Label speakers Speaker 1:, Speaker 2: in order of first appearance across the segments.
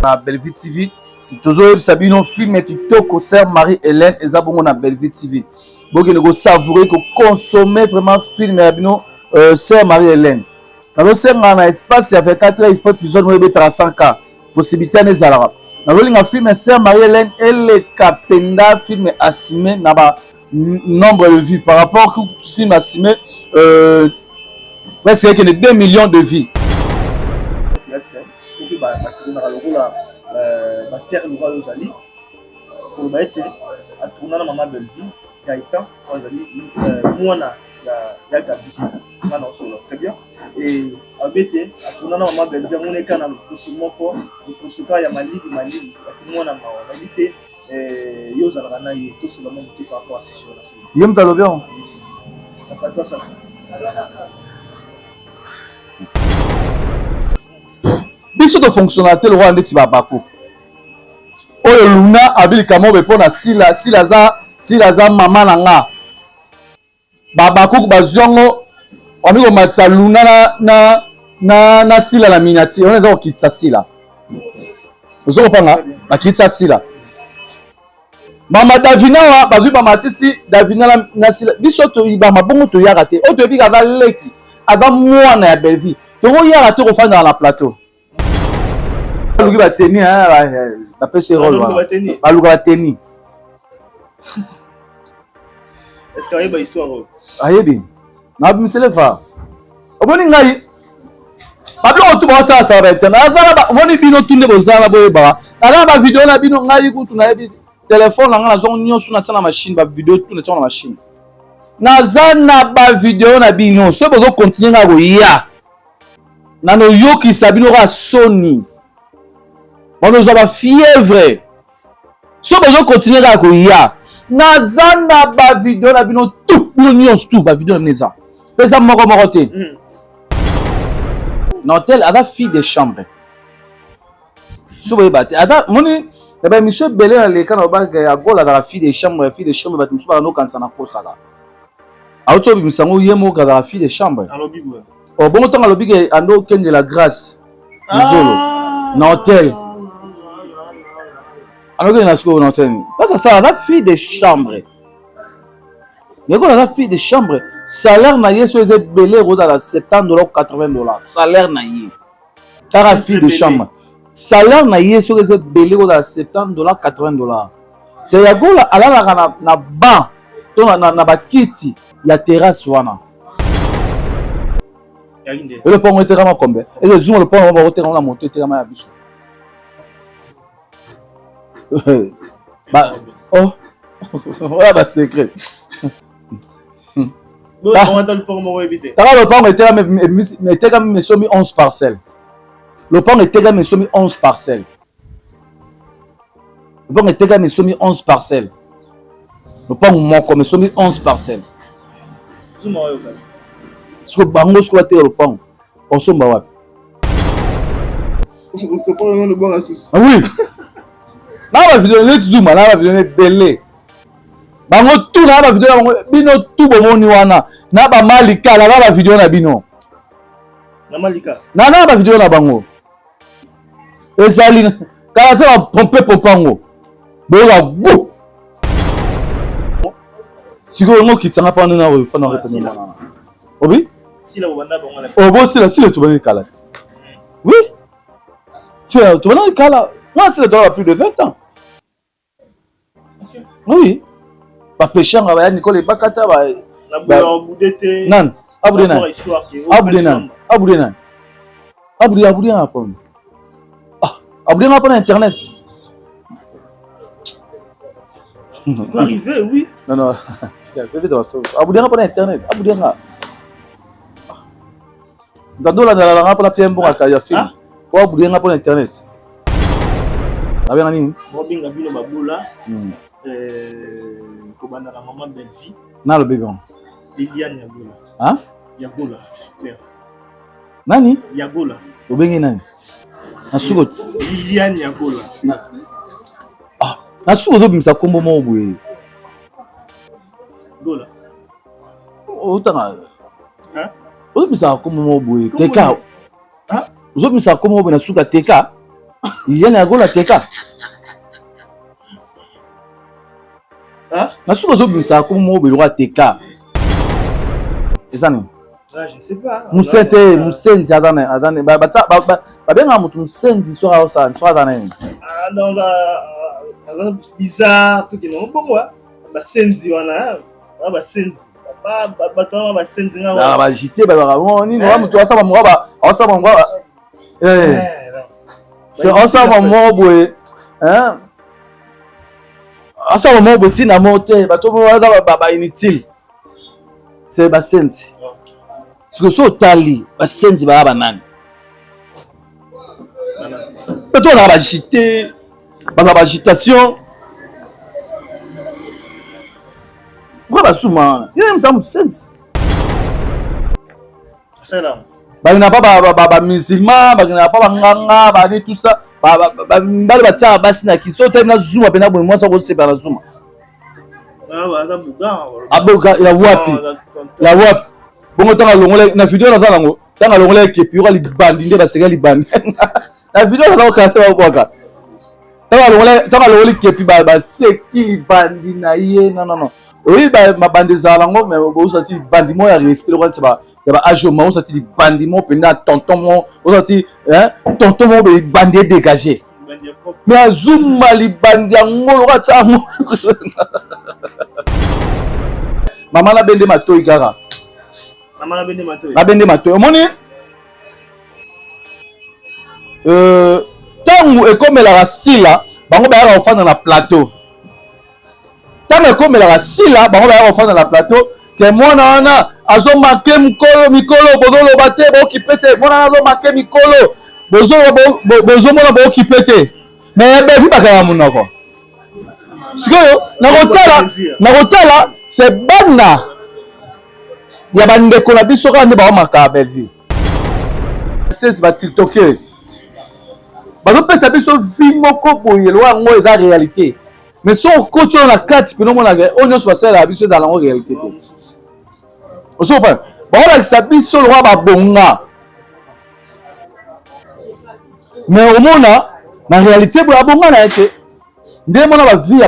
Speaker 1: Na Bellevue TV toujours sabino film et TikTok sœur Marie-Hélène ezabongo na Bellevue TV boki ne ko savourer ko consommer vraiment film ya bino sœur Marie-Hélène nazo senga na espace ya 24 heures il faut épisode mo be 300k possibilité na ezalaka nazo linga film sœur Marie-Hélène elle kapenda film assumé na ba nombre de vues par rapport au film assumé presque 2 millions de vues.
Speaker 2: Terre nous Zali pour baïté à tourner maman Bellevue Gaëtan Zali Moana ya Gabi maintenant solo très bien et à BT à tourner maman Bellevue on est quand même pour ce moko pour ce cas il y a Mali Moana ma réalité yo zalana yi tout ce moment qui par rapport à ces choses là
Speaker 1: yem talo bien
Speaker 2: pas toi ça
Speaker 1: biso to fonctionnateur le roi ndeti babako oyo luna abilika mobe pona sila za mama nanga babako bazongo amiko matsa luna na sila la minati on eza okitsa sila ozoko panga bakitsa sila mama davina wa bazwi ba matisi davina na sila biso to ibama bongo to yaka te o to bika za leki aza mwana ya Bellevue to yaka te ko fanda na plateau baluki bateni bapesi role baluka bateni
Speaker 2: est-ce qu'il y a une histoire
Speaker 1: ayebi na bimisele fa omoni ngai babiloko tu basala baetana azala omoni bino tunde bozala boyeba nala bavideo na bino ngai kutu nayebi telefone na ngai nazongo nyonso natia na machine bavideo tu natia na machine naza na bavideo na bino soki bozokontinue ngai koya nanoyokisa bino kaka soni bonozwa bafièvre so bozokontinue kaka koya naza na bavideo na bino tu bino nyonso tu bavideo na bino eza eza moko te na hotel aza fille de chambre so boyeba te ata moni na baémission ebele na leka na babaka ya gol azala fille de chambre bato mosusu baka nokanisa na kosaka auti obimisa yango ye moko azala fille de chambre bongo ntango alobi ke ando okendela grâce izolo na hotel alors que na siko na hotel parce ça la fille de chambre mais quand la fille de chambre salaire na yeso est belé roda la $70 ou $80 salaire na ye car fille de chambre salaire na yeso est belé roda la $70 $80 c'est ya gola ala na ban to na bakiti ya terrasse wana et le pont était vraiment combien et le zoom le pont va roter la montée était vraiment biso bah oh voilà bah secret le pont était quand même soumis 11 parcelles le pont était quand même soumis 11 parcelles le pont était quand même soumis 11 parcelles lopango moko mais somi 11 parcelles
Speaker 2: zuma oyo kala
Speaker 1: siko bango siko bateka lopango osomba wapi ah oui na bavideo neti zuma na bavideo ne ebele bango tu na bavideo na bango bino tu bomoni wana na bamalikala na bavideo na bino na bavideo na bango ezali kala sa bapompe popango boyoka gu sikoyo ngo okitsanga mpana nini afana repene mwana obi obosila sila tobandi kala oui sila tobandi kala moi sila tola plus de 20 ans oui bapeshanga baya nikole bakata nani abude nani abude nani abude nga pona abude nga pona internet
Speaker 2: arrivé oui
Speaker 1: non c'est vite abude nga pona internet abude nga ndandola ndala nga pona pia mbonga ya film po abude nga pona internet abenga nini
Speaker 2: mobinga bino babula kobanda na maman Belvi
Speaker 1: na le bébé
Speaker 2: Liliane Yagola
Speaker 1: hein
Speaker 2: Yagola
Speaker 1: nani
Speaker 2: Yagola
Speaker 1: obengi nani nasuko
Speaker 2: Liliane Yagola
Speaker 1: nasuko zobimisa kombo moko boye
Speaker 2: Gola
Speaker 1: otanga ozobimisa kombo moko boye teka ozobimisa kombo moko boye nasuka teka Liliane Yagola teka nasuka ozobimisa kombo moko boye lokwa teka eza nini musenzi azane babenga mutu musenzi soka aosala soka aza nini
Speaker 2: bizarre tukino bongo basenzi wana basenzi bato wana basenzi nga
Speaker 1: bagite babaka nini wa mutu asaba mwa asaba mwa c'est asaba mwa boye asaba mwa boye tina mote bato baza ba inutile c'est basenzi siko so tali basenzi baya banani bato bazaka bagite bazaka bagitation pourquoi basuma wana yene muta musenzi bakina pa bamusulman bakina pa banganga bani tout ça bali batiaka basi na kisi otali na zuma pena boye mwasi akosepela na zuma aboka ya wapi bongo tanga longole na video naza nango tanga longole ekepi yoka libandi nde baseka libandi na video naza kokasa bakwaka tanga longole ekepi baseki libandi na ye non oyi mabandi ezala nango me osati libandi mo ya respect lokanisi ya baage ma osati libandi mo mpena tonton mo osati tonton mo libandi edégage me azuma libandi yango lokati yango mama nabende matoi kaka nabende matoi omoni ntango ekomelaka sila bango bayaka kofanda na plateau ntango ekomelaka sila bango bayaka kofanda na plateau ke mwana wana azomake mikolo bozoloba te bookipe te mwana wana azomake mikolo bozomona bookipe te me bevi bakanga monoko sikoyo nakotala c'est bana ya bandeko na biso kaka nde baomaka belvi sesi batiktokers bazopesa biso vi moko boye loka yango eza réalité mais so okoti oyo na kati mpena omonaka oyo nyonso basalelaka biso ezala yango réalité te osopa baolakisa biso loka babonga mais omona na réalité boye abonga na ye te nde mona bavi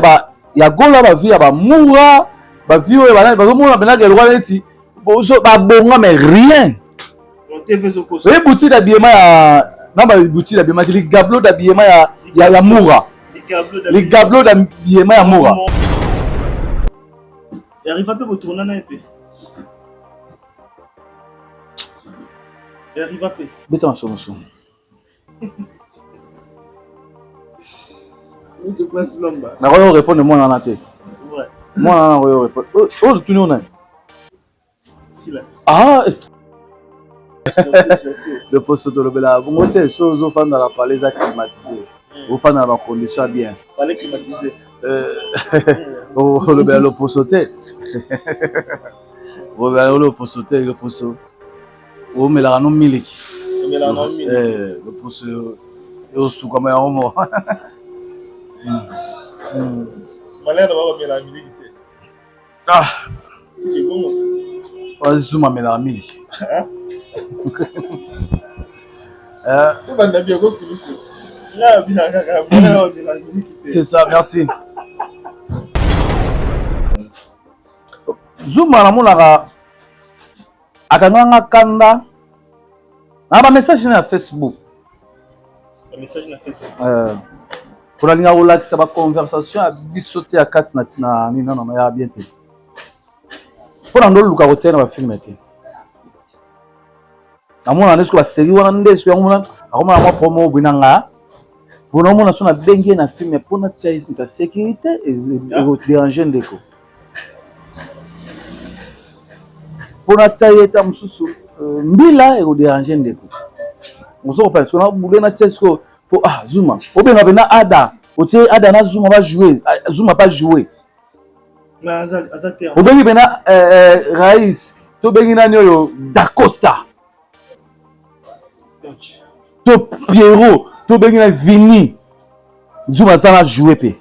Speaker 1: ya gola bavi ya bamura bavi oyo bazomona mpenaka elokwa neti babonga mais rien oye boutique d'habillement ya namba boutique d'habillement les gablots d'habillement ya mura les gablots d'habillement ya mura
Speaker 2: arrive pe botourna na pe arrive pe
Speaker 1: beta masomoso nakoyo répondre mwana wana te mwana wana nakoyo répondre oyo lutuni onani le poste tolobela bongo te so ozofanda na palais eza climatisé ofanda na bacondition ya bien Oh, le bel oposoté. Oh, le oposoté, le poso. Oh, mais là, non, miliki. Le poso. Yo, sous comme un homme.
Speaker 2: Malheur d'avoir mis la miliki.
Speaker 1: Ah.
Speaker 2: C'est bon.
Speaker 1: Vas-y, zoom, mais la miliki. C'est ça, merci. Zuma na monaka akanganga kanda na ba message na Facebook.
Speaker 2: Ba message na Facebook.
Speaker 1: Pour linga relax ba conversation a bisoté à 4 na ni non ya bien te. Pour ndo luka ko tena ba film te. Amona ndesko ba série wana ndesko yamona akoma ma promo binanga. Pour nous mona sona bengi na film pour na tia ta sécurité et déranger ndeko. Pour na tia eta mususu mbila et déranger ndeko. Mozo parce qu'on a boulé na tia sko pour Zuma. Obenga bena ada, otie ada na Zuma va jouer, Zuma pas jouer.
Speaker 2: Mais azate.
Speaker 1: Obengi bena Raïs, to bengi na nyoyo Da Costa. To Pierrot, to bengi na Vini. Zuma ça va jouer pe.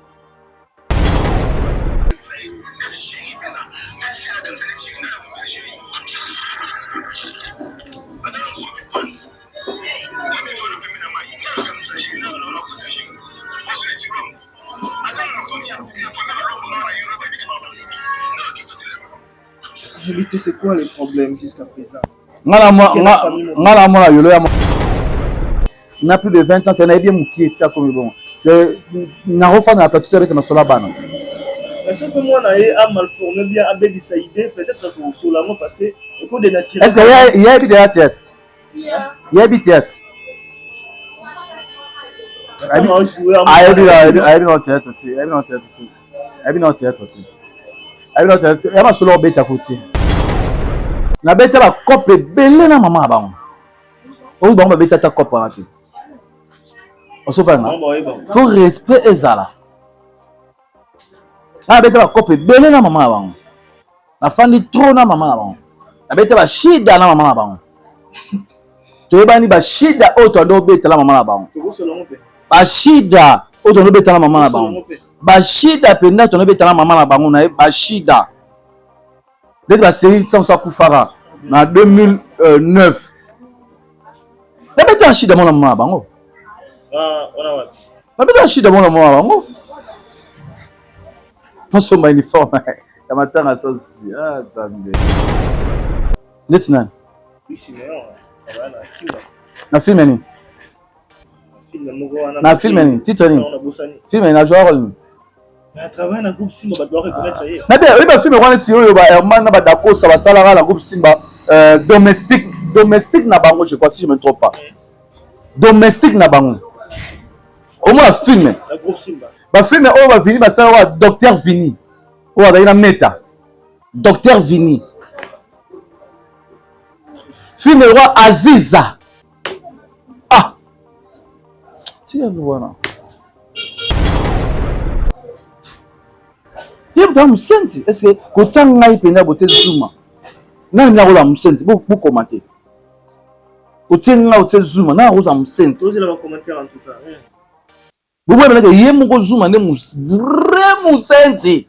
Speaker 2: C'est quoi le problème jusqu'à présent?
Speaker 1: Ngala moi yolo ya na plus de 20 ans c'est na bien muki tia comme bon c'est na refa na plateau avec na sola bana.
Speaker 2: Est-ce que moi na a mal formé bien a bien décidé peut-être pour solamo parce que au cours de nature.
Speaker 1: Est-ce qu'il y a des théâtre? Il y a des théâtre. I am solo beta côté. Na beta ba coupe belé na maman ba. O ba beta ta coupe na ti. O so pas na. Faut respect ezala. Na beta ba coupe belé na maman ba. Na fandi trop na maman ba. Na beta ba shida na maman ba. To ba ni ba shida o to do beta na maman ba. Ba shida o to do beta na maman ba. Bashida penda to nobeta na mama na bango na Bashida dès la série sans Kufara na 2009 nabeta Shida mona mama bango
Speaker 2: ona wapi
Speaker 1: nabeta Shida mona mama bango paso ma uniforme ya matanga sauce zande netina na film ni na film ni titre ni film ni na joueur
Speaker 2: na travail na groupe Simba ba doit reconnaître hier
Speaker 1: na bien oui ba film wana ti oyo ba hermana ba dakosa ba sala la groupe Simba domestique na bango je crois si je me trompe pas domestique na bango au moins film
Speaker 2: na groupe Simba
Speaker 1: ba film oyo ba Vini ba sala wa docteur Vini o ba ina meta docteur Vini film roi Aziza tiens voilà tiens musenzi est-ce que kotanga ipenda bote Zuma na mina kola musenzi bo commenter kotenga bote Zuma na koza musenzi
Speaker 2: vous allez commenter en tout cas
Speaker 1: bo bwana ke yemo ko Zuma ne vrai musenzi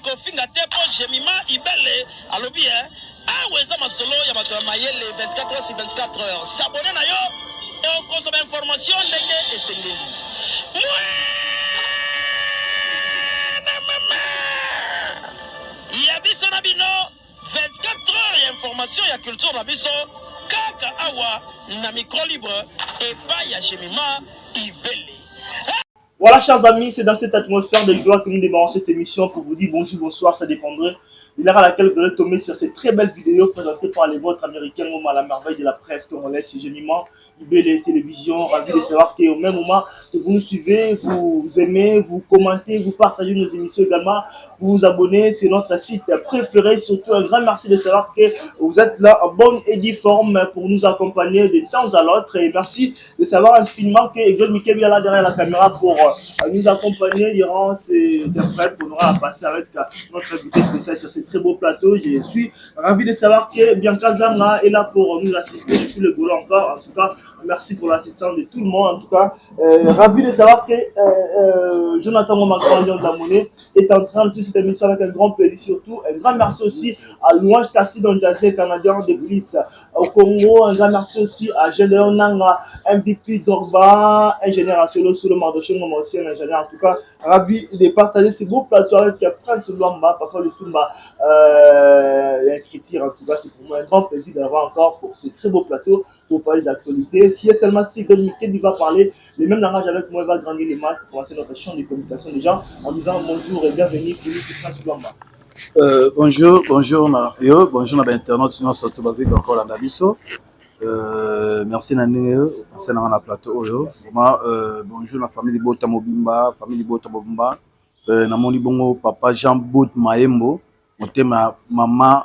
Speaker 3: Kofinga tepo jemima ibele alobi aweza masolo ya bato mayele 24 heures sur 24 heures s'abonner na yo nyonso ba information ndenge esengeli. Ya biso na bino 24 heures ya information ya culture na biso kaka awa na micro libre et pas ya Jemima Ibele.
Speaker 2: Voilà, chers amis, c'est dans cette atmosphère de joie que nous démarrons cette émission pour vous dire bonjour, bonsoir, ça dépendrait de l'heure à laquelle vous allez tomber sur cette très belle vidéo présentée par les vôtres américains, moment à la merveille de la presse congolaise, c'est Jemima Ibele Télévision. Ravi de savoir qu'au même moment que vous nous suivez, vous aimez, vous commentez, vous partagez nos émissions également, vous vous abonnez sur notre site préféré. Surtout un grand merci de savoir que vous êtes là en bonne et due forme pour nous accompagner de temps à l'autre. Et merci de savoir infiniment que Exode Mikel est là derrière la caméra pour nous accompagner durant ces fêtes qu'on aura à passer avec notre invité spécial sur ces très beau plateau. Je suis ravi de savoir que Bianca Zanga est là pour nous assister. Je suis le boulot encore. En tout cas, merci pour l'assistance de tout le monde. En tout cas, ravi de savoir que Jonathan Momakan Damoné est en train de suivre cette émission avec un grand plaisir. Surtout, un grand merci aussi à Louange Kassi Donjazé, Canadien de police au Congo. Un grand merci aussi à Gédéon Nanga, MVP Dorba, ingénieur à Solo sous le Mardoché, moi aussi un ingénieur. En tout cas, ravi de partager ce beau plateau avec Prince Luamba, Papa Lutumba. Critique, en tout cas, c'est pour moi un grand plaisir d'avoir encore pour ce très beau plateau pour parler d'actualité. Si seulement si Mikel va parler, le même langage avec moi, il va grandir les mains pour commencer notre champ de communication déjà en disant bonjour et bienvenue pour nous qui Prince Luamba.
Speaker 1: Bonjour Mario, bonjour à l'internaute, sinon surtout avec encore la Dabiso. Merci Nane, merci à la plateau. Bonjour la famille Bota Mobimba, famille Bota Mobimba. Namoni bongo papa Jean Bout Maembo. Ma maman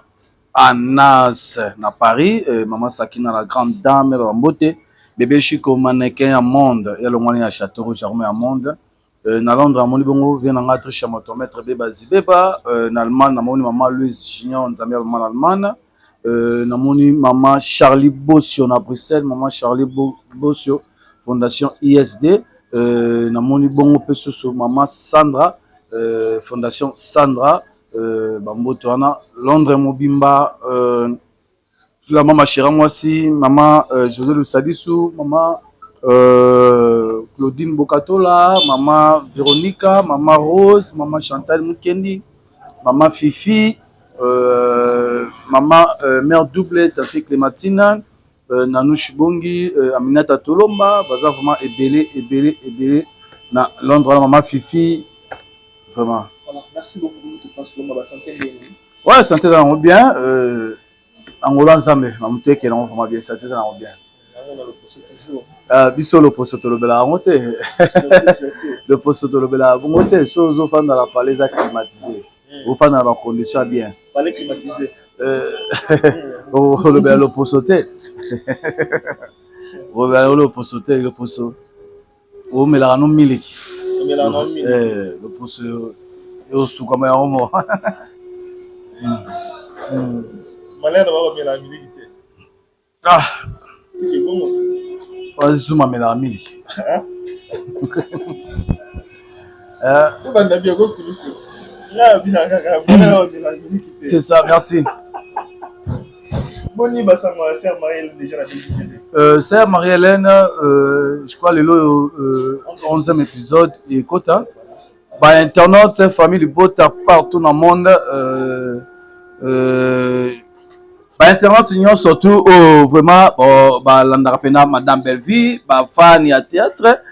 Speaker 1: Anas na Paris, maman Sakina la grande dame en beauté, bébé Chico mannequin à monde, et le moyen à Châteauroux Germain à monde. Na Londres, mon bongo vient en être chez mon maître Beba Zibeba, na Allemagne, na mon maman Louise Gignon, Zamir Allemagne, na mon maman Charlie Bossio na Bruxelles, maman Charlie Bossio, Fondation ISD, na mon bongo Pesoso, maman Sandra, Fondation Sandra. Bambotoana Londres Mobimba la maman Chira moi aussi maman José Le Sadissou maman Claudine Bokatola maman Véronica maman Rose maman Chantal Mukendi maman Fifi maman mère double Tati Clémentine Nanou Chibongi Aminata Tolomba baza vraiment ébélé na Londres maman Fifi vraiment.
Speaker 2: Merci beaucoup de tout santé.
Speaker 1: Ouais, santé dans bien. Angola Zambé, mamute qui est vraiment bien, santé dans bien. Biso le poste de la remontée. Le poste de la remontée, chose au fan dans la palais climatisée. Au fan dans la condition bien.
Speaker 2: Palais climatisé.
Speaker 1: Le poste. Le poste, le poste. Oh, mais la non miliki. Le poste. Yo su comme un homme.
Speaker 2: Malheur va bien la musique.
Speaker 1: Ah. Vas-y sous ma mélamine. C'est ça, merci.
Speaker 2: Bonne nuit, Sœur Marie-Hélène déjà la
Speaker 1: Sœur Marie-Hélène, je crois le 11e épisode et Kota. Internaute, famille du Bota partout dans le monde. Internaute, nous surtout vraiment l'andarapena Madame Belleville, fan à théâtre,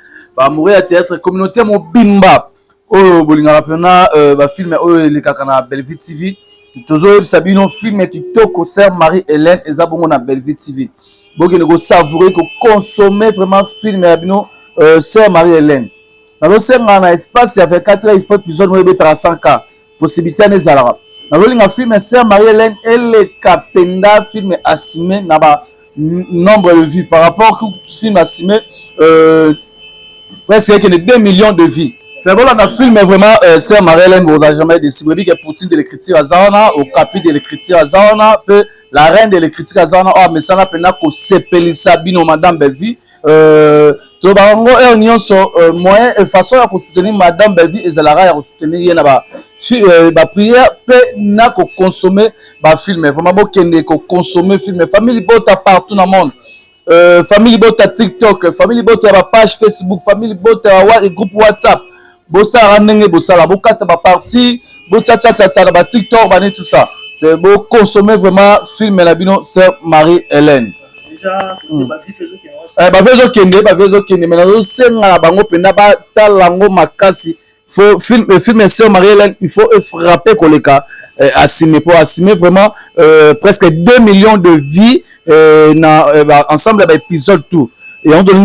Speaker 1: mourir à théâtre, communauté Mobimba. Bolingapena, film les kakana Belleville TV. Toujours Sabino film et TikTok au Sœur Marie-Hélène et Zabongo na Belleville TV. Bon, que nous savourer, que consommer vraiment film et Abino Sœur Marie-Hélène. Dans le espace, il y avait 4 il faut épisode 300K. Possibilité à les Arabes. Dans le film, Sœur Marie-Hélène, elle est capenda, film assimé, n'a pas nombre de vues. Par rapport au film assimé, presque 2 millions de vues. C'est bon, on a filmé vraiment Sœur Marie-Hélène, vous n'avez jamais décidé que Poutine de l'écriture à Zana, au capi de l'écriture à Zana, la reine de l'écriture à Zana, mais ça n'a pas que Sepelissa Bino, Madame Belleville. To bango et union so moyen et façon à soutenir Madame Belleville et Zalara à soutenir yena ba prière pe na ko consommer ba film vraiment bo kende ko consommer film famille bota partout dans le monde famille bota TikTok, famille bota ba page Facebook, famille bota groupe WhatsApp. Bossa ndenge bosala bokata ba partie, botcha na ba TikTok, ba tout ça. C'est beau consommer vraiment film la bino sœur Marie-Hélène.
Speaker 2: Déjà ba
Speaker 1: vezo kende mais nazo senga bango penda ba talango makasi. Faut film sœur Marie-Hélène, il faut frapper koleka assumer pour assumer vraiment presque 2 millions de vies ensemble avec épisode tout. Et on doit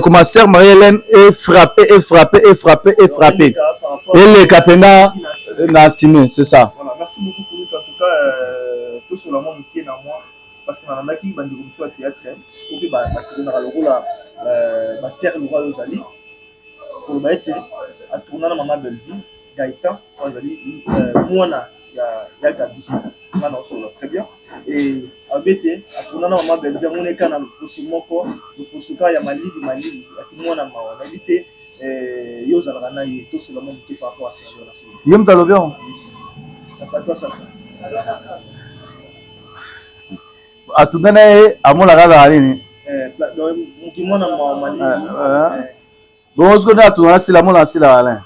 Speaker 1: comment sœur Marie-Hélène est frappée. Et les capena na assumer, c'est ça.
Speaker 2: Voilà, merci beaucoup pour nous en tout cas tout sur la monde qui est dans moi parce qu'on a un qui bande comme ça théâtre ou puis bah on a le rôle la terre le roi Ozali pour le être à tourner la maman Belleville Gaëtan Ozali moi ya Gabi maintenant sur le très bien et abete à tourner la maman Belleville on est quand dans le moko le posuka ya malili à moi na mawa habité yo zalaka na ye tout sur le monde qui par rapport à ces choses là
Speaker 1: yem talobia
Speaker 2: pas toi ça
Speaker 1: atundana amona kaza nini
Speaker 2: mukimona mali
Speaker 1: bon est-ce que na atundana sila mona sila ala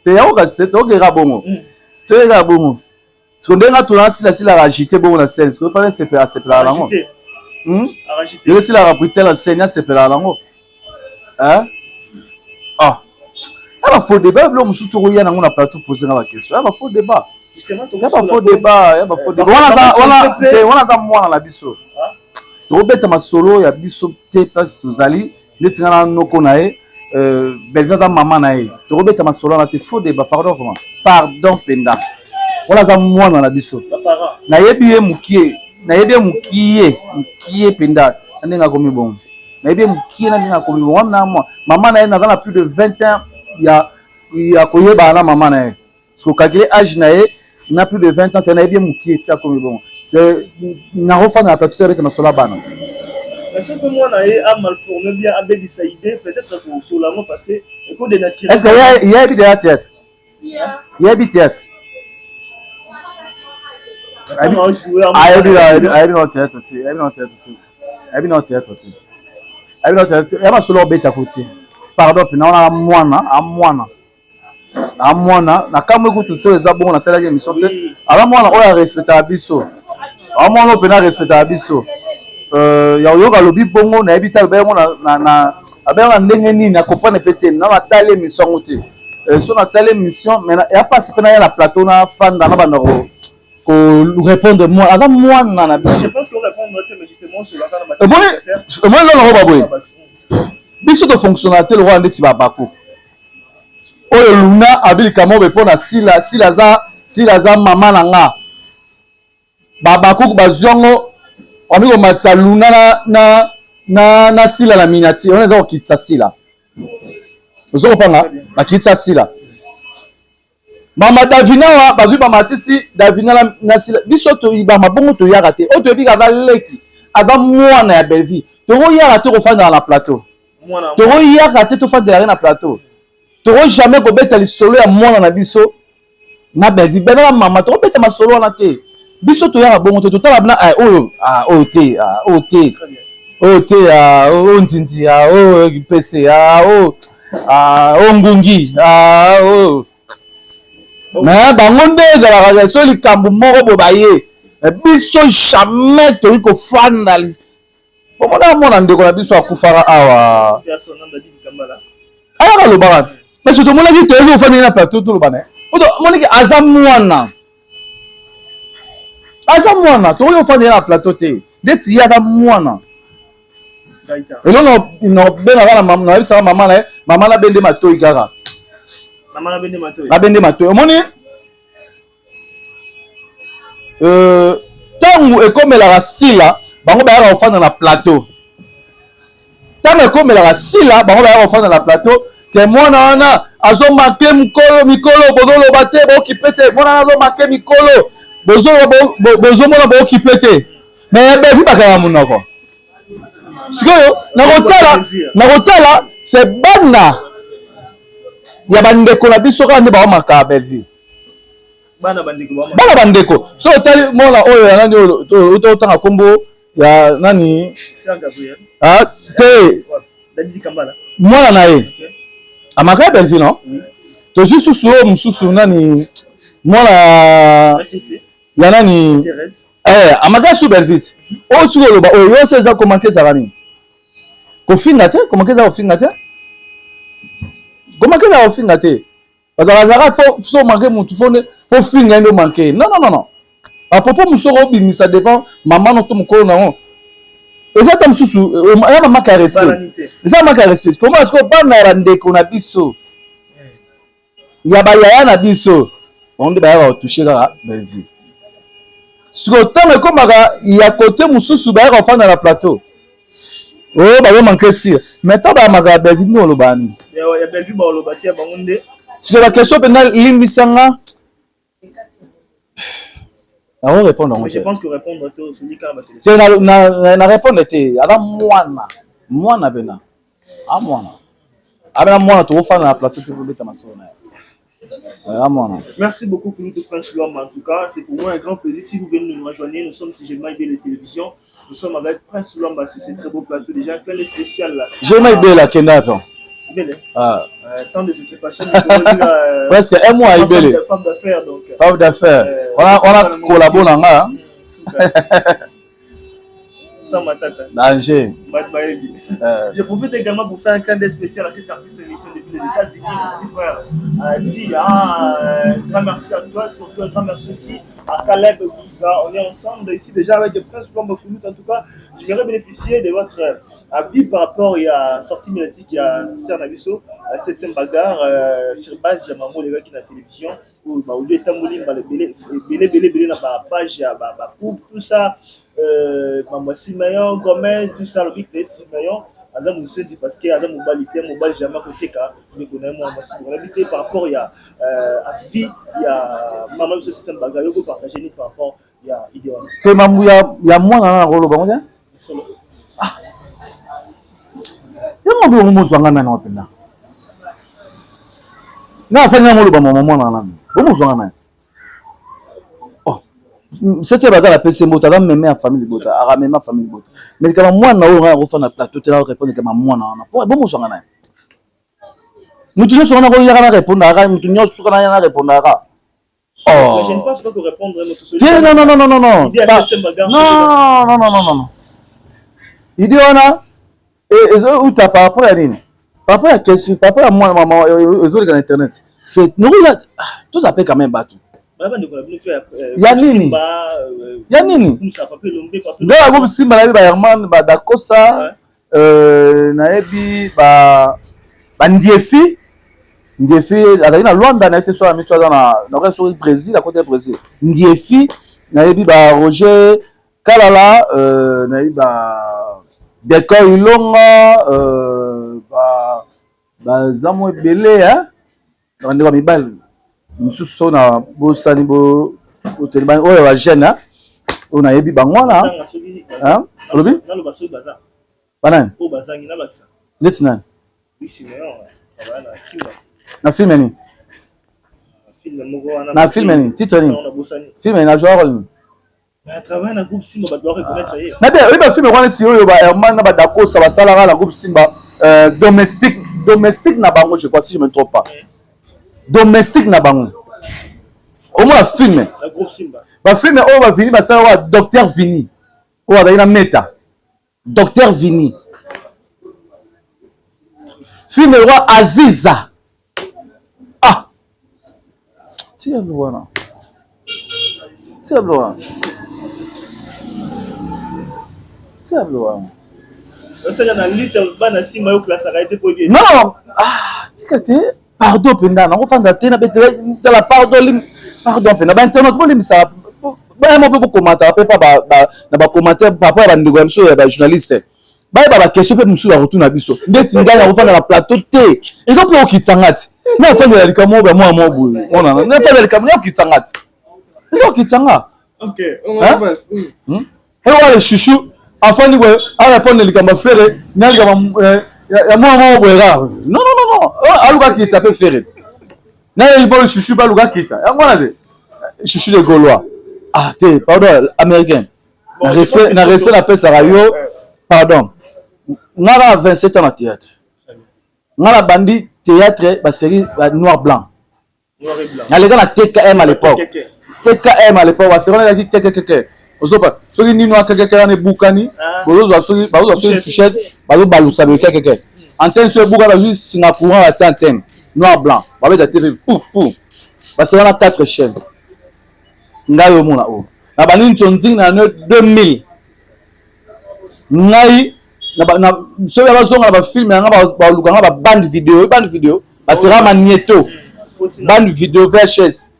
Speaker 1: te ya okasite to gera bongo to gera bongo so ndenga atundana sila agiter bongo na scène so pas c'est la lango agiter sila rapiter la scène c'est la lango ah faux débat là musu to ya nango na plateau poser na question ah faux débat
Speaker 2: justement
Speaker 1: il y a pas faux débat wana za mwana na biso tobeta masolo ya biso te place tozali netinga na noko na ye Belleville za mama na ye tobeta masolo na te faux débat pardon penda wana za mwana na biso na yebi ye mukie penda ndinga komi bon na yebi mukie na ndinga komi bon wana mama na ye na plus de 20 ans ya koyeba na mama na ye parce que calculer âge na ye n'a plus de 20 ans, c'est un bien mouki, comme bon. C'est n'a refait dans la plateau avec ma sola bana.
Speaker 2: Est-ce que moi a mal formé bien à Bédi Saïdé, peut-être pour Solamo parce que écoute des natifs.
Speaker 1: Est-ce qu'il y a des théâtre? Il y a des théâtre. I amwana na kamwe kutu so eza bongo na tala émission te ala mwana oya respecta biso amwana opena respecta biso ya yoga lobi bongo na ebita be mona na abela ndenge nini na comprendre peut-être na matale émission te so na tala émission mais ya passe pena ya na plateau na fanda na bana ko répondre moi ala mwana na biso
Speaker 2: je pense qu'on répondre mais justement sur la kana
Speaker 1: moi non ba boy biso de fonctionnalité le roi ndeti ba bako oyo luna abilika mobe pona sila za mama na nga babakuku bazongo amiko matsa luna na sila la minati on eza okitsa sila ozoko panga bakitsa sila mama davina bazwi bamatisi davina na sila biso to ibama bongo to yaka te oto ebika za leki aza mwana ya Belleville to yaka te ko fanda na plateau to yaka te to fanda na plateau toro jamais kobeta lisolo ya mwana na biso na Belleville bena mama to beta masolo na te biso to ya bongo to tala na oyo te o ntinti o PC o ngungi na bango nde ezalaka so likambo moko bobaye biso jamais to iko fanda bomona mona ndeko na biso akufara awa ala lobaka mais surtout mon avis tu es au fond de la plateau tout le bana mon avis azamwana tu es au fond de la plateau te deti ya zamwana et non ben la maman ça maman la bende matoi gaga
Speaker 2: maman la bende matoi
Speaker 1: la bende matoi mon tangu e comme la sila bango ba ya au fond de la plateau tangu e comme la sila bango ba ya au fond de la plateau que mwana wana azo marqué mikolo bozolo bate bo kipete mwana azo marqué mikolo bozolo mona bo kipete mais bevi bakaya munoko sikoyo na kotala c'est bana ya bandeko na biso kana nde ba maka bevi
Speaker 2: bana bandeko
Speaker 1: bana bandeko so otali mona oyo ya nani oyo otanga kombo ya nani te mwana na ye amaka ya Belleville non tozwi susu oyo mosusu nani mwana ya nani amaka su Belleville oyo soki oloba oyo yo se eza komake ezala nini kofinga te komake eza kofinga te komake eza kofinga te bazalaka so manke mutu fo finga ndo manke non apopo musoko obimisa devant mama no to mukolo nango eza ta mususu ya mama ka respect eza mama ka respect comment est-ce que bana ya ndeko na biso ya bayaya na biso onde bayaka toucher kaka Belleville siko tango ekomaka ya kote mususu bayaka ofanda na plateau oyo bazo manke sire mais ta bayamaka ya Belleville no oloba nini
Speaker 2: ya Belleville baolobaki ya bango nde
Speaker 1: siko la question mpenza limbisanga on répondre en
Speaker 2: je pense que répondre to celui qui
Speaker 1: na répondre te ada mwana bena mwana abena mwana to fana na plateau te beta masona mwana.
Speaker 2: Merci beaucoup pour nous de Prince Luamba. En tout cas, c'est pour moi un grand plaisir si vous venez nous rejoindre. Nous sommes TGMA IB de télévision. Nous sommes avec Prince Luamba sur ce très beau plateau déjà un plein spécial là.
Speaker 1: TGMA IB la Kenda attends.
Speaker 2: Tant de occupations,
Speaker 1: presque un mois à Ibele.
Speaker 2: Femme d'affaires donc.
Speaker 1: Femme d'affaires. On a collaboré là.
Speaker 2: Sans ma tata.
Speaker 1: Danger.
Speaker 2: Je profite également pour faire un clin d'œil spécial à cet artiste émission depuis les États-Unis, mon petit frère. Grand merci à toi, surtout un grand merci aussi à Caleb Biza. On est ensemble ici déjà avec le Prince Luamba. En tout cas, j'aimerais bénéficier de votre avis par rapport à la sortie médiatique il y a Sernaviso, la 7e bagarre sur base de Maman les gars qui la télévision où au lieu de belé dans la page pour tout ça Maman Simeon Gomez tout ça le big Simeon Azam Moussa dit parce que Azam Moubalité Moubal jamais côté cas mais connaît moi on habité par rapport il y a à vie il y a Maman ce système bagarre yo partager ni par rapport il y a idéal
Speaker 1: te mamu ya moi na rolo bango ya yango bo mozwanga na openda na fanya ngolo ba mama mwana na bo mozwanga na oh c'était bagarre la PC mota za meme ya famille bota ara meme ya famille bota mais kama mwana oyo nga ko na plateau te la répondre kama mwana na bo mozwanga na mutu nyo sona ko yaka na répondre ara mutu nyo sona na répondre ara oh
Speaker 2: je ne pense pas que répondre
Speaker 1: non idée ona et où t'as par rapport à nini par rapport à question par rapport à moi maman aux autres sur internet c'est nous tout ça peut quand même battre ya nini ndio ngo simba na ba Herman ba Dakosa na ebi ba ndiefi azali na Luanda na été sur la mitwa na sur Brésil à côté Brésil ndiefi na ebi ba Roger Kalala na ebi ba Décor ilonga zamo ebele ndeko mibali misusu na bosani bo otelebani oyo ba jeune on a yebi bango na olobi banani ndeti nani na film ni na film ni titre ni film na joueur ni
Speaker 2: travaille dans groupe Simba ba doit reconnaître ye
Speaker 1: na bien oui ba film ko neti oyo ba Herman na ba Dakosa ba sala na groupe Simba domestique na bango je crois si je me trompe pas domestique na bango au moins film
Speaker 2: na groupe Simba
Speaker 1: ba film oyo ba Vini ba sala wa docteur Vini oyo ba ina meta docteur Vini film roi Aziza tiens loin
Speaker 2: c'est la liste bana Simba yo classe arrêté pour bien
Speaker 1: non tikate pardon penda na ofanda te na betela la pardon penda ba internet bo limisa ba mo pe commentaire pe pas na ba commentaire par rapport à ndeko mso ya ba journaliste ba question pe mso ya retour na biso ndeti ngana ofanda na plateau te iko pe okitsangati na ofanda ya likamo ba mo bu ona na ofanda likamo okitsangati eso okitsanga
Speaker 2: OK on va passe
Speaker 1: et le chouchou afin de répondre les camarades ferré n'a ya moi boira non aluka qui t'appelle ferré na il bon chouchou ba luka kita ya mwana de je suis le Gaulois. Ah, t'es, pardon, américain. Na respect la paix Sarayo. Pardon. On a 27 ans en théâtre. On a bandi théâtre, la série noir-blanc.
Speaker 2: Noir et blanc.
Speaker 1: On a les gars à TKM à l'époque. TKM à l'époque, c'est vrai, on a dit TKM. Ceux qui disent que on est Boukani, ceux qui fichent, balousa le TKM. Antenne sur Boukani, juste Singapour, on a antenne noir-blanc. On va dire parce qu'on a 4 chaînes. Ngayo mona o. Na bani ntonzi na 2000. Ngai na so ya bazonga ba film nga ba lukanga ba band vidéo basera magnéto. Band vidéo VHS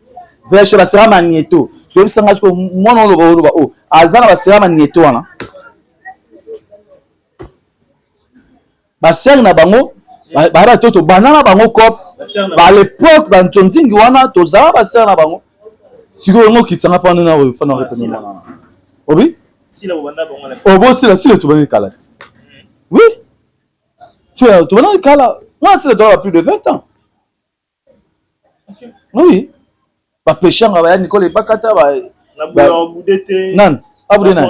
Speaker 1: basera magnéto. So bisanga ko mona lo ba o. Azana basera magnéto wana. Basera na bango ba toto banana bango cop. Ba l'époque ba ntonzi wana tozala basera na bango. Si vous avez un peu de temps, vous avez si le tout le monde oui. Si le tout le monde moi, c'est le plus de 20 ans. Oui. Pas péchant, Nicole Bakata. Non, Aboudenan.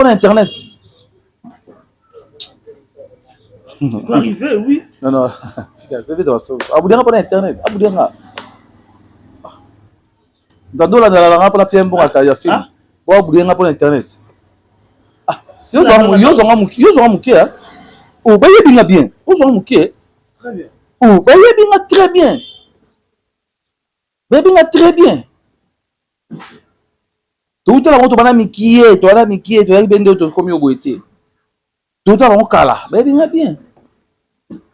Speaker 1: Internet.
Speaker 2: Tu peux arriver, oui.
Speaker 1: Non. Aboudianga pour Internet. Aboudianga. Dans la langue pour la pierre pour la film. Aboudianga pour Internet. Ah, yo zonga muké. Oh, bah yé bien. Oh zonga muké.
Speaker 2: Très bien.
Speaker 1: Oh, bah yé très bien. Bah yé très bien. Tout à l'heure, tu vas mikié, tu vas mikié, tu vas bien d'autres comme yo boité. Tout à l'heure, kala. Bah yé bien.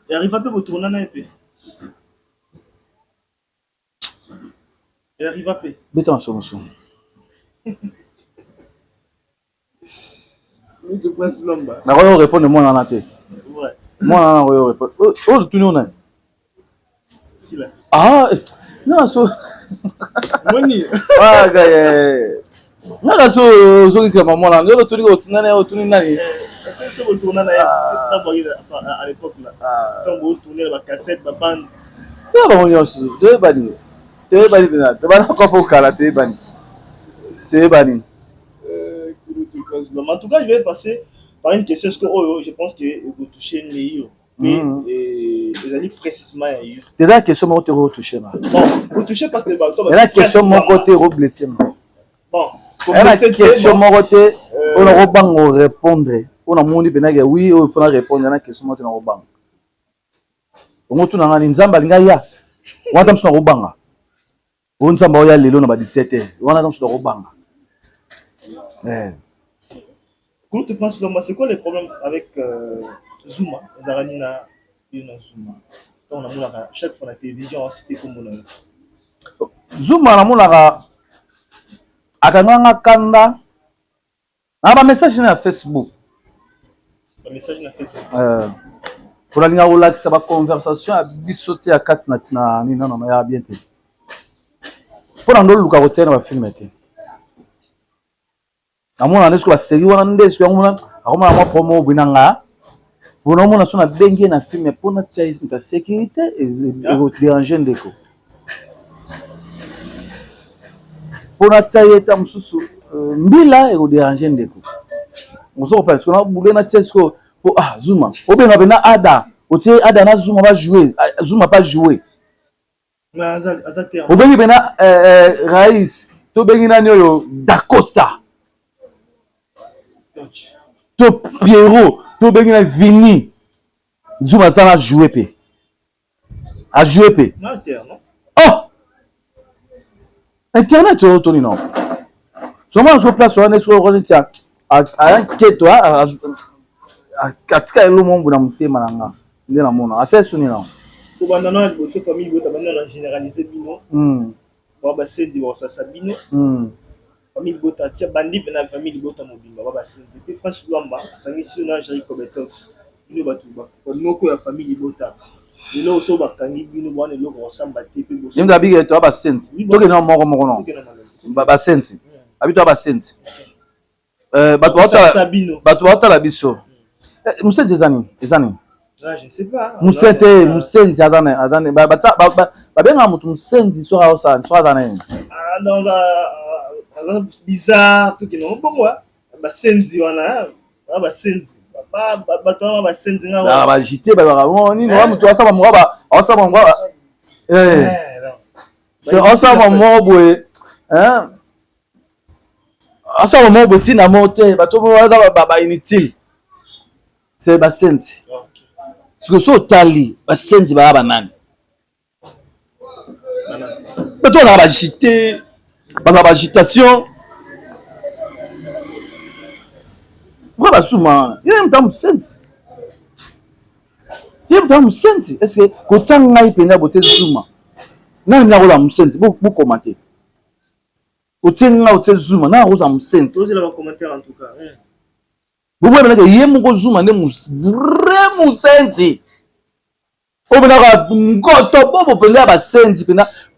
Speaker 2: Il arrive à peu retourner un peu. Il arrive à peu.
Speaker 1: Bêta en solution.
Speaker 2: Nous te passe l'ombre.
Speaker 1: Na royo répondre moi na naté.
Speaker 2: Ouais.
Speaker 1: Moi na royo répondre. Oh, tu nous na.
Speaker 2: Si là.
Speaker 1: Ah, non so.
Speaker 2: Moni.
Speaker 1: Ah, gars. Na so ki maman na. Yo tu ni nani.
Speaker 2: Se retourner à l'époque là. Quand vous retournez la cassette, la bande.
Speaker 1: Ya ba onyo so. Te bani na. Te bana ko pour kala te bani.
Speaker 2: En tout cas, je vais passer par une question. Parce que je pense que vous touchez le meilleur. Mais les amis précisément.
Speaker 1: C'est la question mon côté retouché ma.
Speaker 2: Bon, vous touchez parce que
Speaker 1: la question mon côté reblessé ma.
Speaker 2: Bon,
Speaker 1: la question mon côté on a rebango répondre. On a moni benage oui, il faut répondre à la question mon côté na rebango. On tu na ngani nzamba linga ya. Wata msuna robanga. On nzamba oya lelo na ba 17h. Wana msuna robanga.
Speaker 2: Comment tu penses c'est quoi les problèmes avec Zuma, Zaranina Zuma? On a chaque fois la télévision c'était comme on a.
Speaker 1: Zuma na monaka akanganga kanda. Na ba message na Facebook.
Speaker 2: Ba message na Facebook.
Speaker 1: Pour la ligne relax ba conversation a bisoté à 4 na ni non ya bien té. Pour ndo luka hotel na ba film té. Amona nesko ba série wana ndesko amona akoma ma promo binanga. Vous n'avez pas bengi na film pour notre sécurité et déranger ndeko. Pour notre sécurité mususu mbila et déranger ndeko. On se parce qu'on a boulé na tchesko pour Zuma. O benga bena ada. O tie ada na Zuma va jouer. Zuma pas jouer. O bengi bena Raïs. To bengi na nyoyo Da Costa. To Pierrot. To bengi na Vini. Zuma ça a joué pe. A joué pe. Oh. Internet to non. Seulement sur place on est sur on a keto a katika elo mombo na mutema nanga. Ndena mona. Asa suni na.
Speaker 2: Ko bandana bo so famille bo tabana na généraliser bino. Ba ba se divorce sa bino. Famille bota tia bandi na famille bota mobimba ba ba se. Depuis France Luamba, sangi suna Jari Kobetox. Bino batu ba. Noko ya famille bota. Bino so ba kangi bino bwana loko osamba tepe bo.
Speaker 1: Nimda bige to ba sense. Toke na moko no. Ba sense. Abito ba sense. Batu wata la biso. Musa ezani.
Speaker 2: Là, je ne sais pas.
Speaker 1: Musenzi, attendez. Babenga mutu Musenzi soit ça, soit attendez.
Speaker 2: Dans un bizarre, tout qui non bon moi. Senzi wana, Senzi. Ba Senzi na.
Speaker 1: Na ba jité ba vraiment ni no mutu asa ba mwaba, asa ba mwaba. C'est asa ba mwabo hein. Asa ba mwabo tina mote, ba to ba inutile. C'est ba Senzi. Parce que so tali ba Senzi ba nani. Ba to na ba jité, ba agitation. Pourquoi basuma? Il aime tant Musenzi. Il aime tant Musenzi. Est-ce que quand on a épiné à botter Zuma, n'a pas la Musenzi. Beaucoup commenter. Quand on a botter Zuma, n'a pas la Musenzi.
Speaker 2: Vous allez commenter en tout cas.
Speaker 1: Vous voyez maintenant que Yemo Zuma n'est vrai Musenzi. Au bout d'un moment, vous pouvez avoir Musenzi.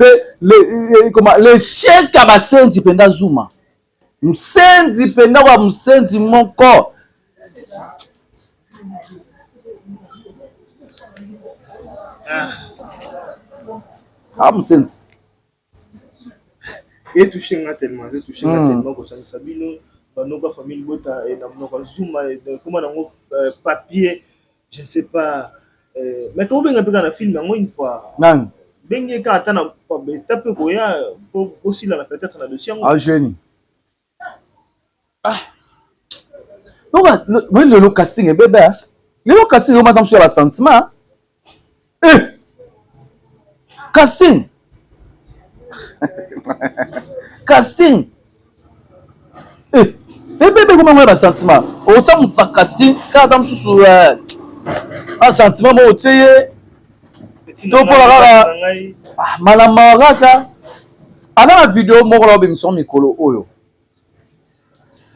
Speaker 1: Le chèque à Musenzi pendant Zuma. Musenzi pendant wa Musenzi mon corps. Ah Musenzi.
Speaker 2: Et touché tellement que ça Sabino, nos famille bota et nos Zuma comment on papier, je ne sais pas. Mais quand on regarde dans le film une fois.
Speaker 1: Non.
Speaker 2: Benye ka atana pas taper koya aussi là peut-être na dossier.
Speaker 1: Ah génie. Ah. Donc le casting est bébé. Le casting on m'attend sur le sentiment. Casting. Casting. Bébé comment on a sentiment. Autant mon casting quand on sous un sentiment moi au tié. To pour la malamaraka. Ala la vidéo mo ko be son mikolo oyo.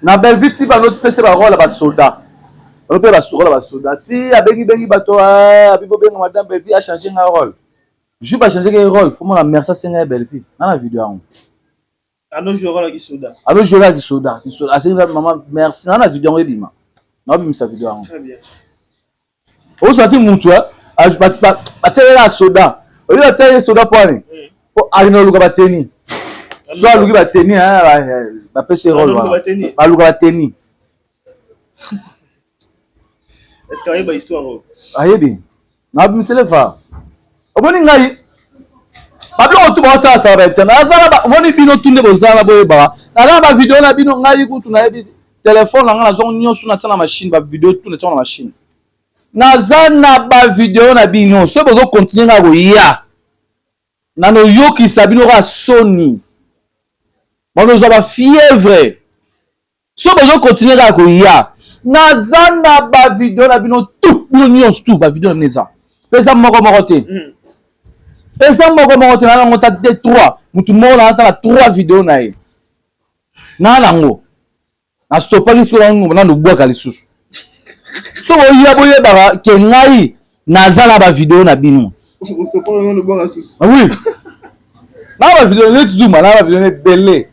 Speaker 1: Na belle vite ba notre PC ba rôle ba soldat. On peut ba rôle ba soldat. Ti abegi bato abibo benga madame Belvi a changé un rôle. Je pas changer un rôle, faut moi la merci c'est Belvi. Dans la vidéo on.
Speaker 2: Alors je rôle qui soldat.
Speaker 1: Alors je rôle qui soldat. C'est maman merci dans la vidéo on bima. Na bima sa vidéo on.
Speaker 2: Très bien.
Speaker 1: O sorti mutu ba tela soldat. O yo tela soldat pour aller. Pour aller no luka ba teni. Soit luka ba teni ba PC rôle ba luka ba teni.
Speaker 2: Est-ce qu'il y a une histoire?
Speaker 1: Ayebi. Na bima selefa. Oboni ngai. Bablo to ba sa ba tena. Azala ba moni bino tunde bozala boye ba. Ala ba vidéo na bino ngai kutu na yebi téléphone na nga zo nyonso na tsana machine ba vidéo tout na tsana machine. Nazana ba vidéo na bino so bozo continuer na ko ya na no yoki sabino ka soni bono zo ba fièvre so bozo continuer na ko ya nazana ba vidéo na bino tout bino nyonso tout ba vidéo neza pesa moko te pesa moko te na ngota de 3 mutu mo na ta 3 vidéo na ye na lango na stopaki so na no bwa kalisusu. So oya boye baba ke ngai nazala ba vidéo na bino. Oui. Na ba vidéo net Zuma na ba vidéo net belé.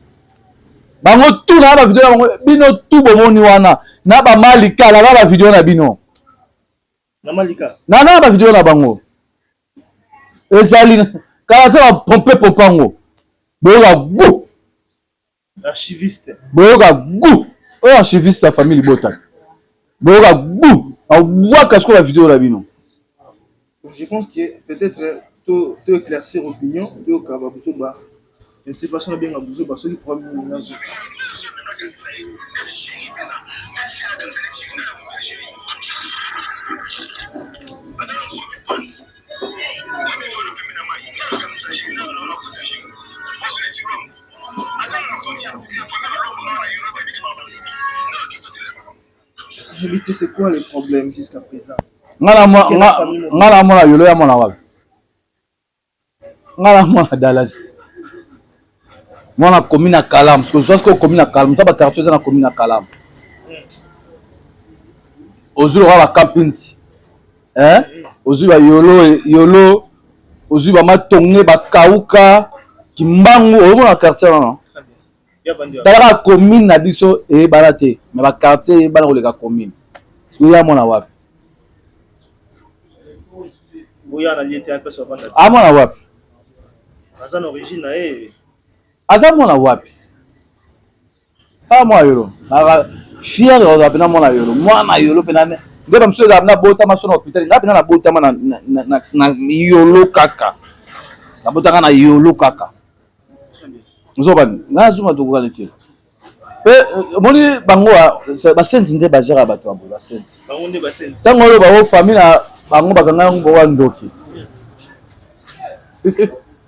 Speaker 1: Bango tout na ba vidéo bango bino tout bomoni wana na ba Malika na ba vidéo na bino.
Speaker 2: Na Malika.
Speaker 1: Na ba vidéo na bango. Ezali kala sa pompe popango. Boyoka gu.
Speaker 2: Archiviste.
Speaker 1: Boyoka gu. O archiviste la famille Bota. Boyoka gu. Awaka sko la vidéo la bino.
Speaker 2: Je pense que peut-être tu éclaircir opinion, tu kababuzoba. Je ne sais pas si on a bien kababuzoba, celui pour moi. C'est quoi le problème jusqu'à présent?
Speaker 1: Ngala mona yolo ya mona wapi? Ngala mona Dallas. Mona commune à Kalam, parce que je pense que commune à Kalam, ça ba quartier na commune à Kalam. Ozulu wa campinti. Hein? Ozulu ba yolo ozulu ba matonge ba kauka kimbangu o mona quartier non. Tala commune na biso e balate, mais ba quartier ba ko le commune. Parce que ya mona wapi?
Speaker 2: Boya na lié un peu sur Vanda.
Speaker 1: Ah mon wapi.
Speaker 2: Azan origine na
Speaker 1: Aza mon wapi. Ah moi yolo. Fier de pena mon yolo. Moi na yolo pena ne. Nde monsieur da na bota ma so na hôpital. Na pena na bota ma na yolo kaka. Na bota na yolo kaka. Nzoban, na zuma to ko kalete. Moni bango ba senzi nde ba jera bato abo ba senzi.
Speaker 2: Bango nde ba senzi.
Speaker 1: Tango lo ba o famille na bango bakanga ngo wa ndoki.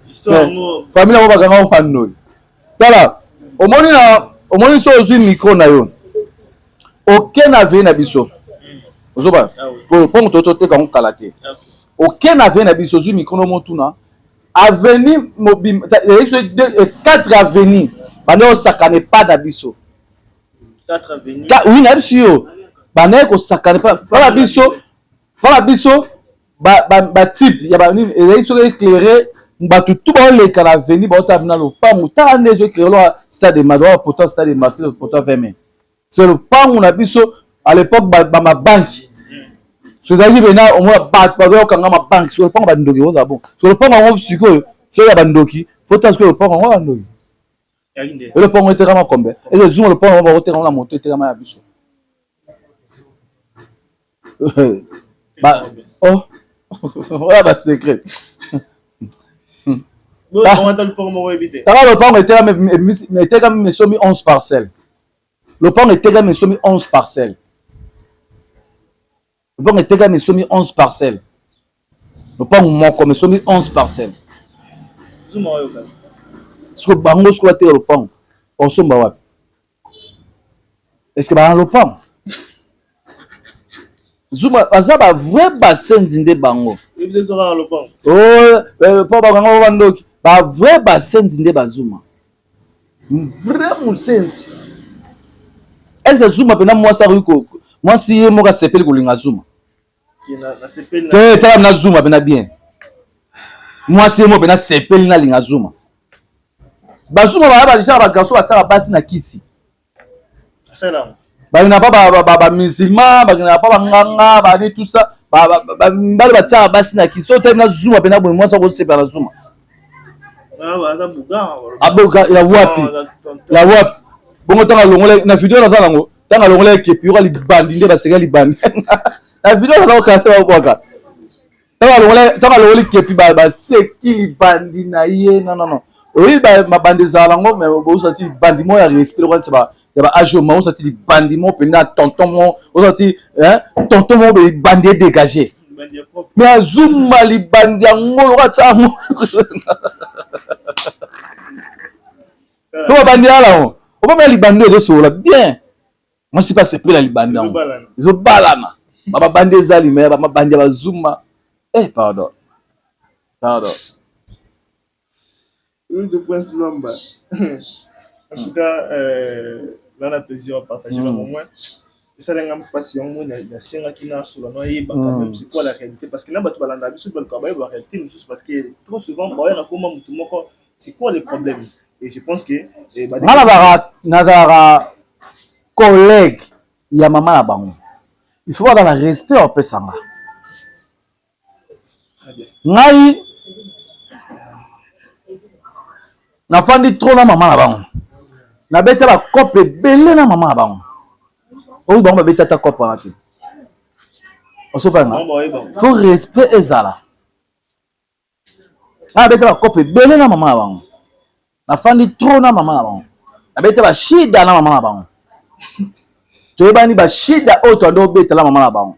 Speaker 2: Histoire ngo
Speaker 1: famille ngo bakanga ngo hanoi. Tala, omoni so ozwi micro na yo. Aucun avait na biso. Ozoba. Pour toto te ka ngo kalate. Aucun avait na biso ozwi micro no motuna. Avenue mobile 4 avenues. Bano sakane pas na biso.
Speaker 2: 4 avenues.
Speaker 1: Oui, na biso. Bana ko sakane pas. Voilà biso. Ba type ya ba ni so éclairé ba tout ba le kana avenue ba ta na lo pa muta nezo éclairé lo stade de Madoua pourtant stade de Marseille pourtant 20 mai. C'est le pan on a biso à l'époque ba ma banque. C'est-à-dire bena au moins ba kanga ma banque sur le pan ba ndoki oza bon. Sur le pan on siko so ya ba ndoki faut parce que le pan on va ndoki. Et le pan était vraiment combien? Et le zoom le pan on va retirer la moto était vraiment biso. Bah oh voilà bah secret.
Speaker 2: Bon, on va le pont mo éviter.
Speaker 1: Le pan était quand même somme 11 parcelles. Le pan était quand même somme 11 parcelles. Le pan était quand même somme 11 parcelles. Le pan mon comme somme 11 parcelles.
Speaker 2: Zuma yo ka.
Speaker 1: Ce que bango ce que était le pan. On somba wapi. Est-ce que ba le pan? Zuma azaba vrai bassin zinde bango.
Speaker 2: Et vous sera le pont.
Speaker 1: Oh, le pan bango wandoki. Ba vrai bassin zinde bazuma. Vrai musenzi. Est-ce que Zuma pena moi ça ruko? Moi si moi ka sepeli ko linga Zuma.
Speaker 2: Na sepeli.
Speaker 1: Te na Zuma pena bien. Moi si moi pena sepeli na linga Zuma. Bazuma ba déjà ba garçon ataka basi na kisi.
Speaker 2: Salam.
Speaker 1: Ba ina ba musulman, ba ina ba nganga, ba ni tout ça. Ba ataka basi na kisi. So te na Zuma pena bon moi ça ko sepela Zuma.
Speaker 2: Ah ba za buga.
Speaker 1: Aboka ya wapi? Ya wapi? Bongo tanga longole na video na zango. Tanga longole kepi yo libandi nde baseka libandi. Na video na ka sa boka. Tanga longole kepi ba seki libandi na ye non. Oui ba mabandi za lango mais bo sati bandi mo ya respect ko ba ya ba ajo mo sati libandi mo pena tonton mo o sati tonton mo be bandi dégager. Mais azuma libandi ngo ko tsa mo. No bandi ala o. On va mettre les bandits de sola bien. Moi c'est pas c'est plus la libanda. Ils ont balana. Baba bandits zali mais baba bandits ba zuma. Pardon.
Speaker 2: Une de point sur l'amba. En tout cas là la plaisir à partager au moins. Et ça l'engam passion moi la senga qui na sur la noyer ba quand même c'est quoi la réalité parce que na batu balanda biso ba ka ba la réalité nous parce que trop souvent ba na comment mutu moko c'est quoi les problèmes. Et je pense que
Speaker 1: Nazara collègue ya maman la bango. Il faut avoir le respect au pesanga. Ngai na fandi trop na maman la bango. Na beta la coupe belé na maman la bango. O bango beta ta coupe na ti. O so panga. Faut respect ezala. Na beta la coupe belé na maman la bango. Na fandi trop na maman na bango. Na beta ba shida na maman na bango. Toyebani ba shida oto ndo beta la maman na bango.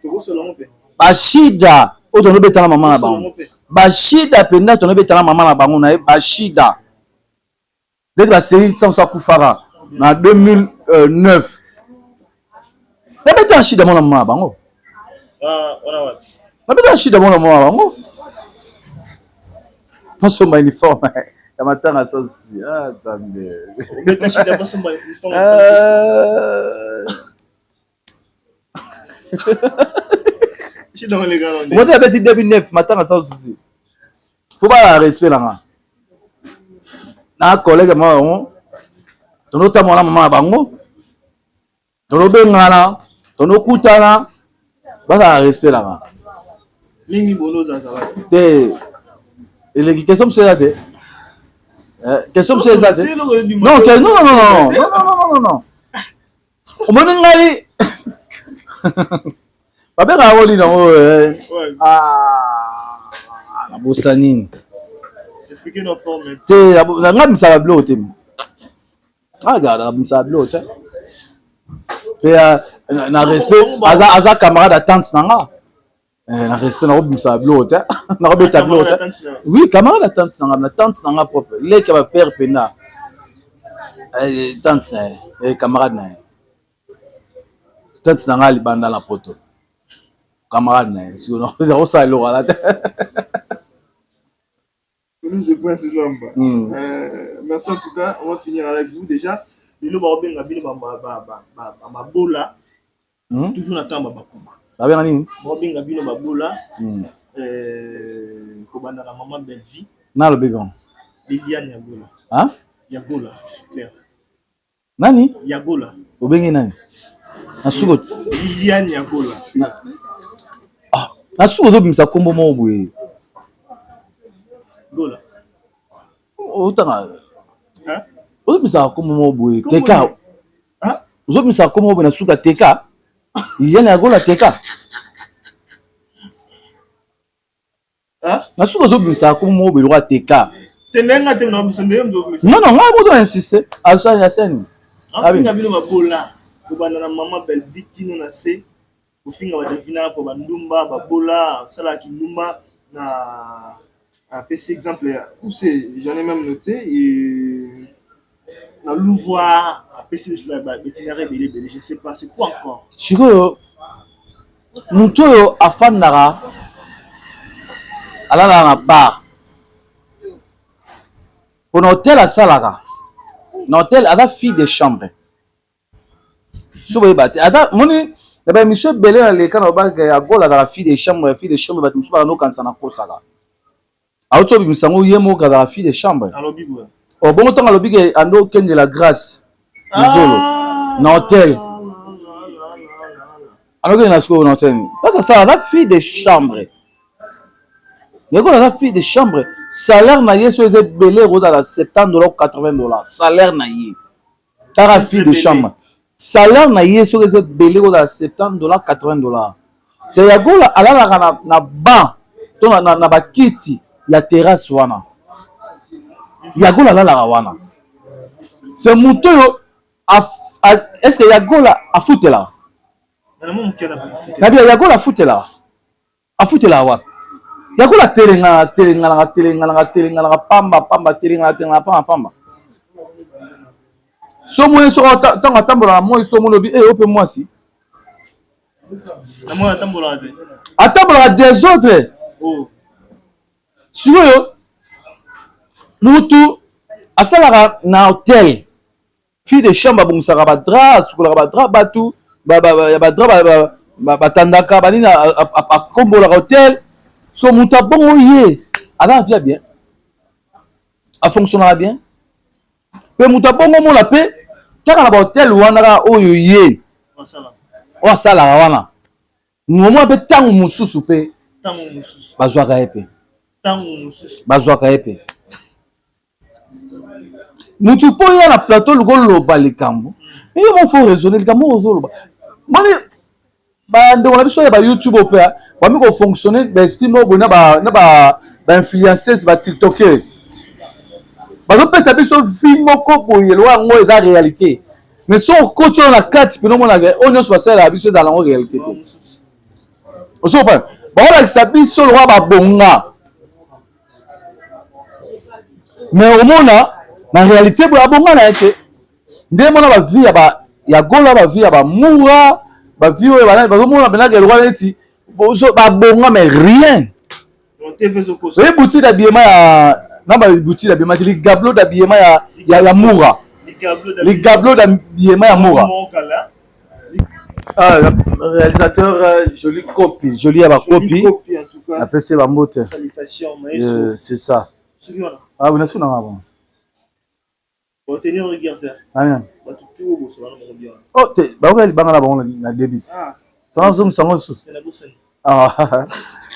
Speaker 1: Ba shida oto ndo beta la maman na bango. Ba shida penda to ndo beta la maman na bango na ba shida. Dès la série sans Kufara en 2009. Na beta shida mon maman na bango. Na beta shida mon maman na bango. Pas sur ma uniforme. Ya matanga sauce. Ah, Zambé. Moi, tu as dit 2009, matanga sauce. Faut pas respect là. Na collègue moi, ton autre moi maman bango. Ton bengana, ton okutana, pas respect là.
Speaker 2: mingi bolo za za
Speaker 1: te les questions c'est là te question c'est là te non que non au moins ngali Papa Raoli non la bossanine
Speaker 2: expliquer nos formes
Speaker 1: te la ngam ça va bloquer regarde la ça bloque te na respect aza camarade attente nanga na respect na robimisa bloquer na robeta bloquer oui camarade attente nanga propre les qui va père pena tante na camarade na tante nanga libanda la poto camarade na si on ça là
Speaker 2: je pense merci en tout cas, on va finir avec vous déjà. Nous va bien ma bola toujours na tamba bakuka
Speaker 1: ba bien nini
Speaker 2: ba bien bino ma bola ko banda na maman belle vie
Speaker 1: na le bébé
Speaker 2: Liliane Yagola
Speaker 1: hein
Speaker 2: Yagola clair
Speaker 1: nani
Speaker 2: Yagola
Speaker 1: obengi nani nasuko
Speaker 2: Liliane Yagola
Speaker 1: nasuko zobimisa kombo mo boye
Speaker 2: Gola
Speaker 1: otanga
Speaker 2: hein
Speaker 1: ozobimisa kombo mo boye teka
Speaker 2: hein
Speaker 1: ozobimisa kombo mo boye nasuka teka Liliane Yagola teka
Speaker 2: hein
Speaker 1: nasuka zobimisa kombo mo boye lwa teka
Speaker 2: tenenga te na bisonde mzo
Speaker 1: non nga bodo insister asa ya seni
Speaker 2: afinga bino babola ko banda na maman belle vie tino na se ko finga ba devina ko bandumba babola sala kindumba na un petit exemple où c'est j'en ai même noté et na louvoir un petit itinéraire belé je ne sais pas c'est quoi encore
Speaker 1: sikoyo mutu oyo afandaka alala na bar pour na hotel asalaka na hotel aza fille de chambre so boyeba te ata moni na baémission ebele na leka na babaka ya gol azala fille de chambre bato mosusu baka nokanisa na kosaka auti obimisa yango ye moko azala fille de chambre bongo ntango alobi ke ando okendela grâce izolo na hotel andokende na sikoyo na hotel nini place asala aza fille de chambre yekolo aza fille de chambre salaire na ye so eza ebele ekozala $70 ou $80 salaire na ye kaka fille de chambre salaire na ye soki eza ebele ekozala $70 $80 se yagola alalaka na ban to na bakiti ya terrasse wana yagola alalaka wana se motu oyo est ce que yagola afutelaka nabia yagola afutelaka wana yagola telenganaka pamba telenganaka pamba so moni soko ntango atambola na moi so moni obi ope mwasi atambolaka des autres sikoyo mutu asalaka na hotel fille de chambre abongisaka badra asukolaka badra batu ya badra batandaka banini akombolaka hotel so mutu abongo ye aza na vie ya bien afonctionnaka bien mpe mutu abongo mona mpe kaka na bahotel wana kaka oyo ye oyo asalaka wana nomona mpe ntango mosusu mpe bazwaka ye mpe mutu mpo ya na plateau lokoloba likambo yo mo fo raisonne likambo ozoloba moni bandeko na biso ya bayoutube mpe bami kofonctionne baesprit moko boye na bainfluenceuse batiktokers bazopesa biso vi moko boye lowa yango eza réalité mais so okoti oyo na kati mpena omonaka oyo nyonso basalelaka biso ezala yango réalité te osokopa bakolakisa biso lokola babonga mais omona na réalité boye abonga na ye te nde mona bavi ya gola bavi ya bamura bavi oyo banani bazomona mpenaka elokwa neti babonga mais rien oye boutique d'habillement ya na boutique d'habillement te ligablo d'habillement ya mura ligablo d'habillement ya mura réalisateur joli copie joli ya bakopi apesi bambote c'est ça ah oui nasu nanga bon oh te bakoka libanga na bango na débit tozongisa yango lisusu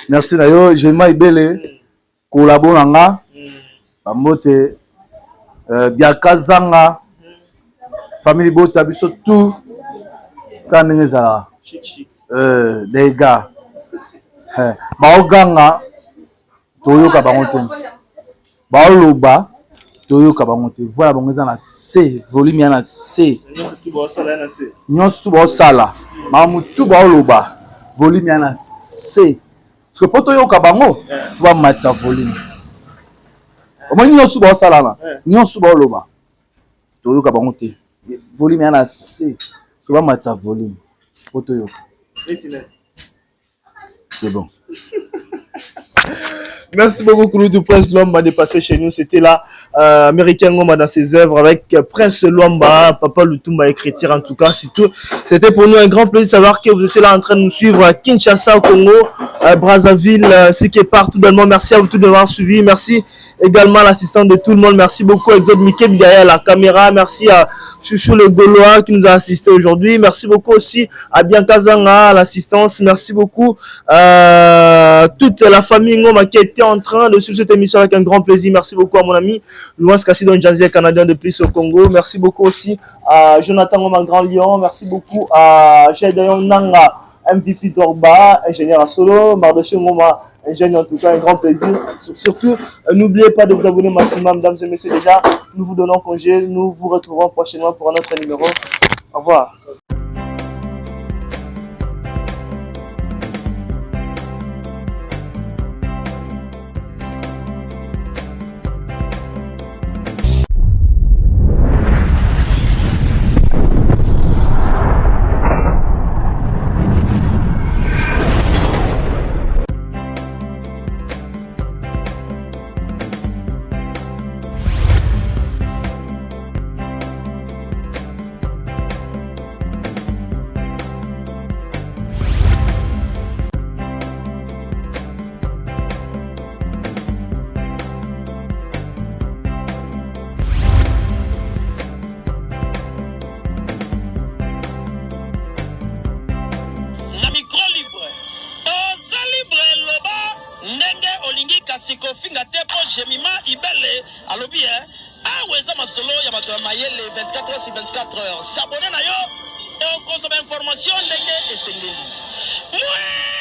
Speaker 1: merci d'ailleurs Jemima Ibele collabora Bamote Biakazanga famille Bota biso tout quand ngezala des gars baoganga toyoka bango te baoloba toyoka bango te voilà bango eza na C volume ya na C nyonso tu baosala mamutu baoloba volume ya na C parce que po toyoka bango fo bamatisa volume omoi nyonso baosalana nyonso baoloba toyoka bango te volume ya na C fo bamatisa volume po toyoka c'est bon.
Speaker 2: Merci beaucoup, Kouloudou Prince Luamba de passer chez nous. C'était là, Américain Ngoma dans ses œuvres avec Prince Luamba, Papa Lutumba écriture en tout cas. C'était pour nous un grand plaisir de savoir que vous étiez là en train de nous suivre à Kinshasa, au Congo, à Brazzaville, ce qui est partout dans le monde. Merci à vous tous de m'avoir suivi. Merci également à l'assistant de tout le monde. Merci beaucoup à Exode Miké derrière la caméra. Merci à Chouchou le Gaulois qui nous a assisté aujourd'hui. Merci beaucoup aussi à Bianca Zanga à l'assistance. Merci beaucoup à toute la famille Ngoma qui était en train de suivre cette émission avec un grand plaisir. Merci beaucoup à mon ami Louis Cassidon Jazzy canadien de plus au Congo. Merci beaucoup aussi à Jonathan Ngoma Grand Lion. Merci beaucoup à Jadayon Nanga MVP Dorba, ingénieur à solo, Mardoché Ngoma, ingénieur en tout cas, un grand plaisir. Surtout, n'oubliez pas de vous abonner maximum, mesdames et messieurs. Déjà, nous vous donnons congé. Nous vous retrouverons prochainement pour un autre numéro. Au revoir.
Speaker 3: Jemima Ibele alobi aweza masolo ya bato ya mayele 24 heures sur 24 heures. S'abonner na yo, on consomme information ndenge esengeli.